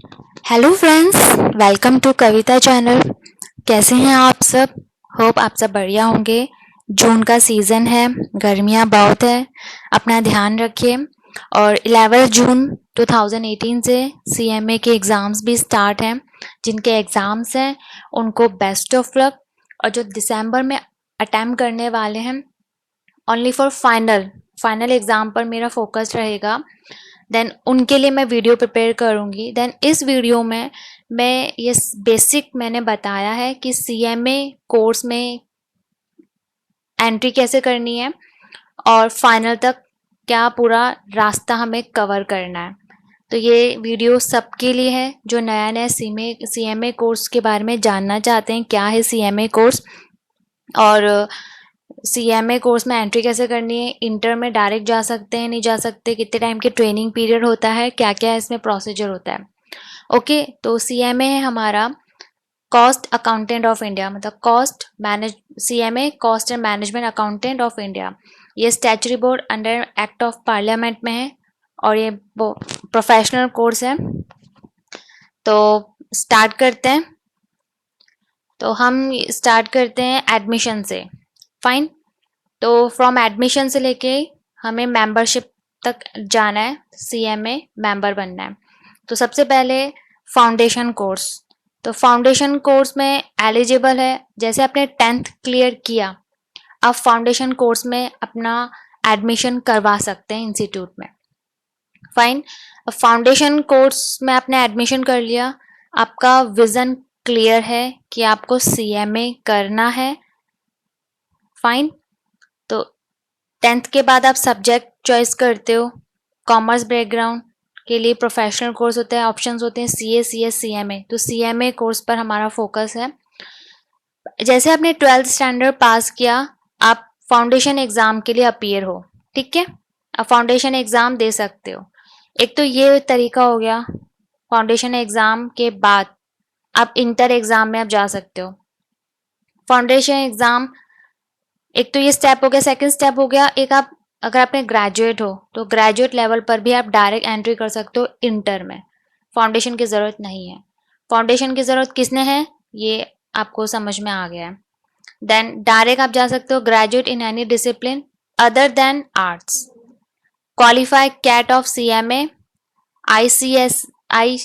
Hello friends, welcome to Kavita channel. कैसे हैं आप सब? होप आप सब बढ़िया होंगे। जून का सीज़न है, गर्मियां बहुत है, अपना ध्यान रखिए। और 11 जून 2018 से सीएमए के एग्ज़ाम्स भी स्टार्ट हैं। जिनके एग्ज़ाम्स हैं उनको बेस्ट ऑफ लक। और जो दिसंबर में अटैम्प्ट करने वाले हैं, ओनली फॉर फाइनल एग्ज़ाम पर मेरा फोकस रहेगा। देन उनके लिए मैं वीडियो प्रिपेयर करूँगी। देन इस वीडियो में मैं ये बेसिक मैंने बताया है कि सीएमए कोर्स में एंट्री कैसे करनी है और फाइनल तक क्या पूरा रास्ता हमें कवर करना है। तो ये वीडियो सबके लिए है जो नया नया सीएमए कोर्स के बारे में जानना चाहते हैं, क्या है सीएमए कोर्स और सीएमए कोर्स में एंट्री कैसे करनी है, इंटर में डायरेक्ट जा सकते हैं नहीं जा सकते, कितने टाइम की ट्रेनिंग पीरियड होता है, क्या क्या इसमें प्रोसीजर होता है। ओके, तो सीएमए है हमारा कॉस्ट अकाउंटेंट ऑफ इंडिया, मतलब CMA cost and management accountant of India. ये statutory board under act of parliament में है और ये प्रोफेशनल कोर्स है। तो स्टार्ट करते हैं। तो हम स्टार्ट करते हैं एडमिशन से। फाइन। तो फ्रॉम एडमिशन से लेके हमें मेंबरशिप तक जाना है, सीएमए मेंबर बनना है। तो सबसे पहले फाउंडेशन कोर्स। तो फाउंडेशन कोर्स में एलिजिबल है, जैसे आपने 10th क्लियर किया, आप फाउंडेशन कोर्स में अपना एडमिशन करवा सकते हैं इंस्टीट्यूट में। फाइन। फाउंडेशन कोर्स में आपने एडमिशन कर लिया, आपका विजन क्लियर है कि आपको सीएमए करना है। फाइन। तो 10th के बाद आप सब्जेक्ट चॉइस करते हो। कॉमर्स बैकग्राउंड के लिए प्रोफेशनल कोर्स होते हैं, ऑप्शंस होते हैं सीए, सीएस, सीएमए। तो सीएमए कोर्स पर हमारा फोकस है। जैसे आपने 12th स्टैंडर्ड पास किया, आप फाउंडेशन एग्जाम के लिए अपीयर हो। ठीक है, आप फाउंडेशन एग्जाम दे सकते हो। एक तो ये तरीका हो गया। फाउंडेशन एग्जाम के बाद आप इंटर एग्जाम में आप जा सकते हो। फाउंडेशन एग्जाम एक तो ये स्टेप हो गया। सेकंड स्टेप हो गया, एक आप अगर आपने ग्रेजुएट हो तो ग्रेजुएट लेवल पर भी आप डायरेक्ट एंट्री कर सकते हो इंटर में। फाउंडेशन की ज़रूरत नहीं है। फाउंडेशन की ज़रूरत किसने है, ये आपको समझ में आ गया है। देन डायरेक्ट आप जा सकते हो graduate in any discipline other than arts. Qualify CAT of CMA, ICSI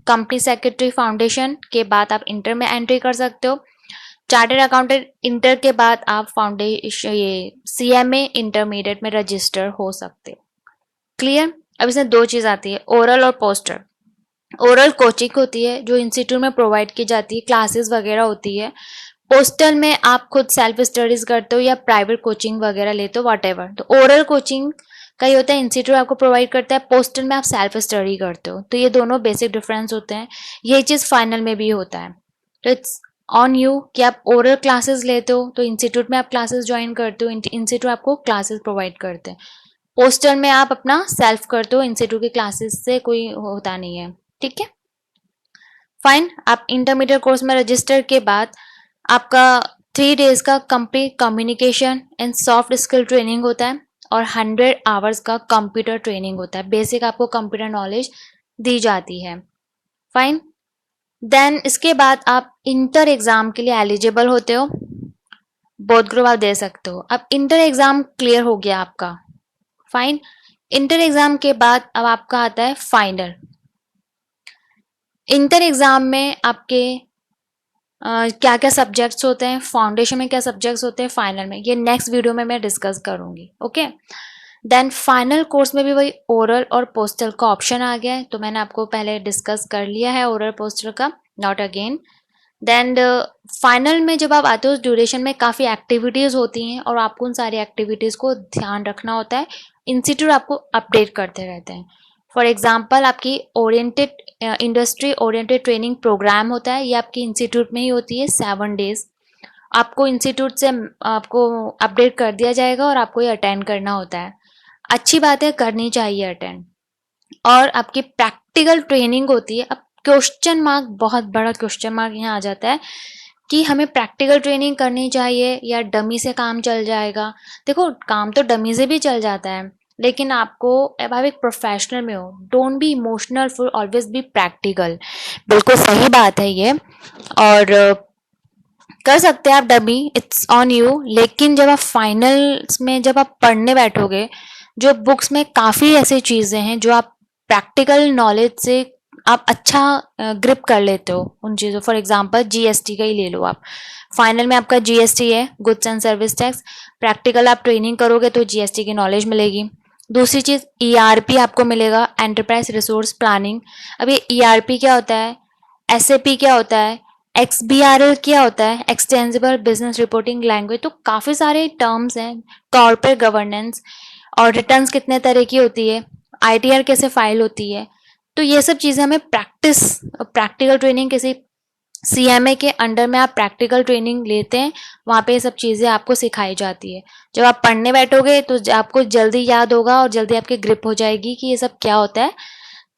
company secretary foundation के बाद आप इंटर में एंट्री कर सकते हो। चार्टर्ड अकाउंटेंट इंटर के बाद आप फाउंडेशन ये सीएमए इंटरमीडिएट में रजिस्टर हो सकते हो। क्लियर। अब इसमें दो चीज़ आती है, ओरल और पोस्टर। ओरल कोचिंग होती है जो इंस्टीट्यूट में प्रोवाइड की जाती है, क्लासेस वगैरह होती है। पोस्टल में आप खुद सेल्फ स्टडीज करते हो या प्राइवेट कोचिंग वगैरह लेते हो, वॉट एवर। तो ओरल कोचिंग का ये होता है, इंस्टीट्यूट आपको प्रोवाइड करता है, पोस्टल में आप सेल्फ स्टडी करते हो। तो ये दोनों बेसिक डिफरेंस होते हैं। ये चीज़ फाइनल में भी होता है। तो इट्स ऑन यू कि आप ओरल क्लासेस लेते हो तो इंस्टीट्यूट में आप क्लासेस ज्वाइन करते हो, इंस्टीट्यूट आपको क्लासेस प्रोवाइड करते हैं। पोस्टल में आप अपना सेल्फ करते हो, इंस्टीट्यूट की क्लासेस से कोई होता नहीं है। ठीक है, फाइन। आप इंटरमीडिएट कोर्स में रजिस्टर के बाद आपका 3 days का complete communication and soft skill training होता है और 100 hours का कंप्यूटर ट्रेनिंग होता है। बेसिक आपको कंप्यूटर नॉलेज दी जाती है। फाइन। देन इसके बाद आप इंटर एग्ज़ाम के लिए एलिजिबल होते हो। बोथ ग्रुप आप दे सकते हो। अब इंटर एग्ज़ाम क्लियर हो गया आपका। फाइन। इंटर एग्ज़ाम के बाद अब आपका आता है फाइनल। इंटर एग्ज़ाम में आपके क्या क्या सब्जेक्ट्स होते हैं, फाउंडेशन में क्या सब्जेक्ट्स होते हैं, फाइनल में, ये नेक्स्ट वीडियो में मैं डिस्कस करूँगी। ओके। देन फाइनल कोर्स में भी वही ओरल और पोस्टल का ऑप्शन आ गया है, तो मैंने आपको पहले डिस्कस कर लिया है ओरल पोस्टल का, नॉट अगेन। देन फाइनल में जब आप आते हो, उस ड्यूरेशन में काफ़ी एक्टिविटीज़ होती हैं और आपको उन सारी एक्टिविटीज़ को ध्यान रखना होता है। इंस्टीट्यूट आपको अपडेट करते रहते हैं। फॉर एग्जांपल आपकी oriented industry oriented training program होता है, ये आपकी इंस्टीट्यूट में ही होती है 7 days। आपको इंस्टीट्यूट से आपको अपडेट कर दिया जाएगा और आपको ये अटेंड करना होता है। अच्छी बात है, करनी चाहिए अटेंड। और आपकी प्रैक्टिकल ट्रेनिंग होती है। अब क्वेश्चन मार्क, बहुत बड़ा क्वेश्चन मार्क यहाँ आ जाता है कि हमें प्रैक्टिकल ट्रेनिंग करनी चाहिए या डमी से काम चल जाएगा। देखो, काम तो डमी से भी चल जाता है, लेकिन आपको, अब आप एक प्रोफेशनल में हो, don't be emotional, for always be practical. बिल्कुल सही बात है ये। और कर सकते हैं आप डमी, इट्स ऑन यू। लेकिन जब आप फाइनल्स में जब आप पढ़ने बैठोगे, जो बुक्स में काफ़ी ऐसी चीज़ें हैं जो आप प्रैक्टिकल नॉलेज से आप अच्छा ग्रिप कर लेते हो उन चीज़ों। फॉर एग्जांपल जीएसटी का ही ले लो आप। फाइनल में आपका जीएसटी है, goods and service tax. Practical आप ट्रेनिंग करोगे तो जीएसटी की नॉलेज मिलेगी। दूसरी चीज़ ईआरपी आपको मिलेगा, एंटरप्राइज रिसोर्स प्लानिंग। अब ये ईआरपी क्या होता है, एसएपी क्या होता है, एक्सबीआरएल क्या होता है, एक्सटेंसिबल बिजनेस रिपोर्टिंग लैंग्वेज। तो काफ़ी सारे टर्म्स हैं। कॉर्पोरेट गवर्नेंस, और रिटर्न्स कितने तरह की होती है, आईटीआर कैसे फाइल होती है। तो ये सब चीज़ें हमें प्रैक्टिकल ट्रेनिंग किसी सीएमए के अंडर में आप प्रैक्टिकल ट्रेनिंग लेते हैं, वहाँ पे ये सब चीज़ें आपको सिखाई जाती है। जब आप पढ़ने बैठोगे तो आपको जल्दी याद होगा और जल्दी आपके ग्रिप हो जाएगी कि ये सब क्या होता है।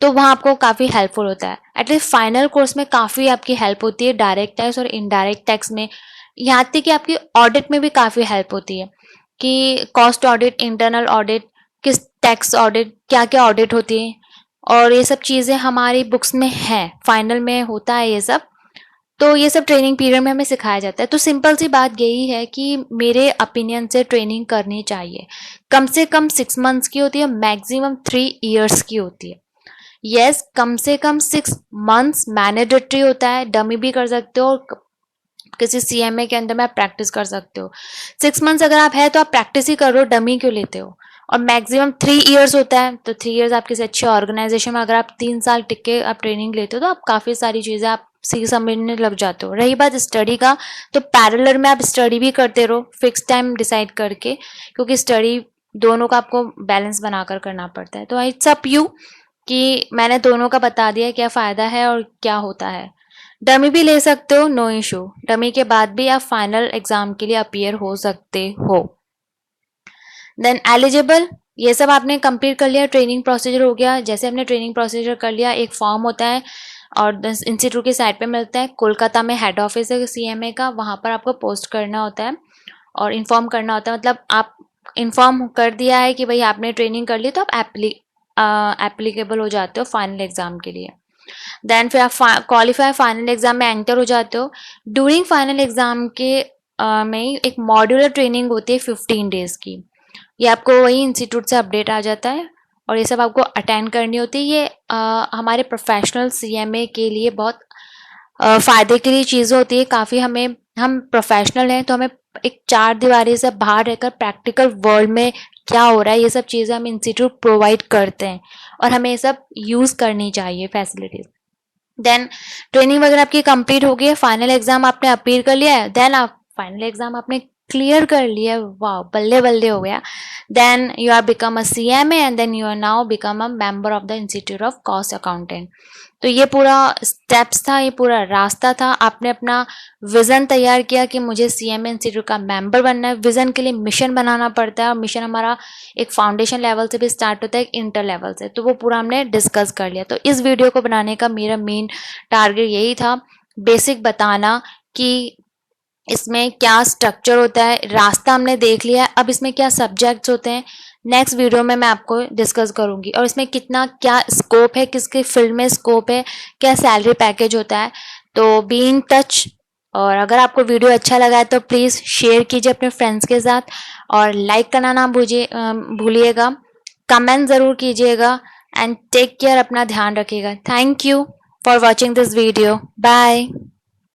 तो वहाँ आपको काफ़ी हेल्पफुल होता है। एटलीस्ट फाइनल कोर्स में काफ़ी आपकी हेल्प होती है, डायरेक्ट टैक्स और इनडायरेक्ट टैक्स में। यहाँ तक कि आपकी ऑडिट में भी काफ़ी हेल्प होती है कि कॉस्ट ऑडिट, इंटरनल ऑडिट, किस टैक्स ऑडिट, क्या क्या ऑडिट होती है। और ये सब चीज़ें हमारी बुक्स में हैं, फाइनल में होता है ये सब। तो ये सब ट्रेनिंग पीरियड में हमें सिखाया जाता है। तो सिंपल सी बात यही है कि मेरे ओपिनियन से ट्रेनिंग करनी चाहिए। कम से कम 6 मंथ्स की होती है, मैक्सिमम 3 ईयर्स की होती है। यस, कम से कम 6 मंथ्स मैंडेटरी होता है, डमी भी कर सकते हो और किसी सीएमए के अंदर में आप प्रैक्टिस कर सकते हो। 6 मंथ्स अगर आप है तो आप प्रैक्टिस ही करो, डमी क्यों लेते हो। और मैक्सिमम 3 ईयर्स होता है, तो 3 ईयर्स आप किसी अच्छे ऑर्गेनाइजेशन में अगर आप 3 साल टिक के आप ट्रेनिंग लेते हो तो आप काफ़ी सारी चीज़ें आप सीख समझने लग जाते हो। रही बात स्टडी का, तो पैरेलल में आप स्टडी भी करते रहो, फिक्स टाइम डिसाइड करके, क्योंकि स्टडी दोनों का आपको बैलेंस बनाकर करना पड़ता है। तो इट्स अप यू कि मैंने दोनों का बता दिया क्या फ़ायदा है और क्या होता है। डमी भी ले सकते हो, नो इशू। डमी के बाद भी आप फाइनल एग्जाम के लिए अपीयर हो सकते हो। देन एलिजिबल, ये सब आपने कंप्लीट कर लिया, ट्रेनिंग प्रोसीजर हो गया। जैसे हमने ट्रेनिंग प्रोसीजर कर लिया, एक फॉर्म होता है और इंस्टीट्यूट की साइट पे मिलता है। कोलकाता में हेड ऑफिस है सीएमए का, वहाँ पर आपको पोस्ट करना होता है और इन्फॉर्म करना होता है। मतलब आप इन्फॉर्म कर दिया है कि भाई आपने ट्रेनिंग कर ली, तो आप एप्लीकेबल हो जाते हो फाइनल एग्जाम के लिए। देन फिर आप क्वालिफाई फाइनल एग्जाम में एंटर हो जाते हो। ड्यूरिंग फाइनल एग्जाम के में एक मॉड्यूलर ट्रेनिंग होती है 15 डेज की। ये आपको वही इंस्टीट्यूट से अपडेट आ जाता है और ये सब आपको अटेंड करनी होती है। ये हमारे प्रोफेशनल सीएमए के लिए बहुत फ़ायदे के लिए चीज़ होती है। काफ़ी हमें, हम प्रोफेशनल हैं तो हमें एक चार दीवारी से बाहर रहकर प्रैक्टिकल वर्ल्ड में क्या हो रहा है ये सब चीज़ें हम इंस्टीट्यूट प्रोवाइड करते हैं और हमें ये सब यूज़ करनी चाहिए फैसिलिटीज़। देन ट्रेनिंग वगैरह आपकी कंप्लीट हो गई है, फाइनल एग्जाम आपने अपीयर कर लिया है, देन आप फाइनल एग्जाम आपने क्लियर कर लिया, वाह बल्ले बल्ले हो गया। Then you are become a CMA and then you are now become a member of the institute of cost accountant. तो ये पूरा स्टेप्स था, ये पूरा रास्ता था। आपने अपना विज़न तैयार किया कि मुझे सीएमए इंस्टीट्यूट का मेंबर बनना है। विज़न के लिए मिशन बनाना पड़ता है और मिशन हमारा एक फाउंडेशन लेवल से भी स्टार्ट होता है, एक इंटर लेवल से। तो वो पूरा हमने डिस्कस कर लिया। तो इस वीडियो को बनाने का मेरा मेन टारगेट यही था, बेसिक बताना कि इसमें क्या स्ट्रक्चर होता है। रास्ता हमने देख लिया है, अब इसमें क्या सब्जेक्ट्स होते हैं नेक्स्ट वीडियो में मैं आपको डिस्कस करूंगी, और इसमें कितना क्या स्कोप है, किसके फील्ड में स्कोप है, क्या सैलरी पैकेज होता है। तो बी इन टच। और अगर आपको वीडियो अच्छा लगा है तो प्लीज़ शेयर कीजिए अपने फ्रेंड्स के साथ और लाइक करना ना भूलिएगा, कमेंट ज़रूर कीजिएगा। एंड टेक केयर, अपना ध्यान रखिएगा। Thank you for watching this video, bye.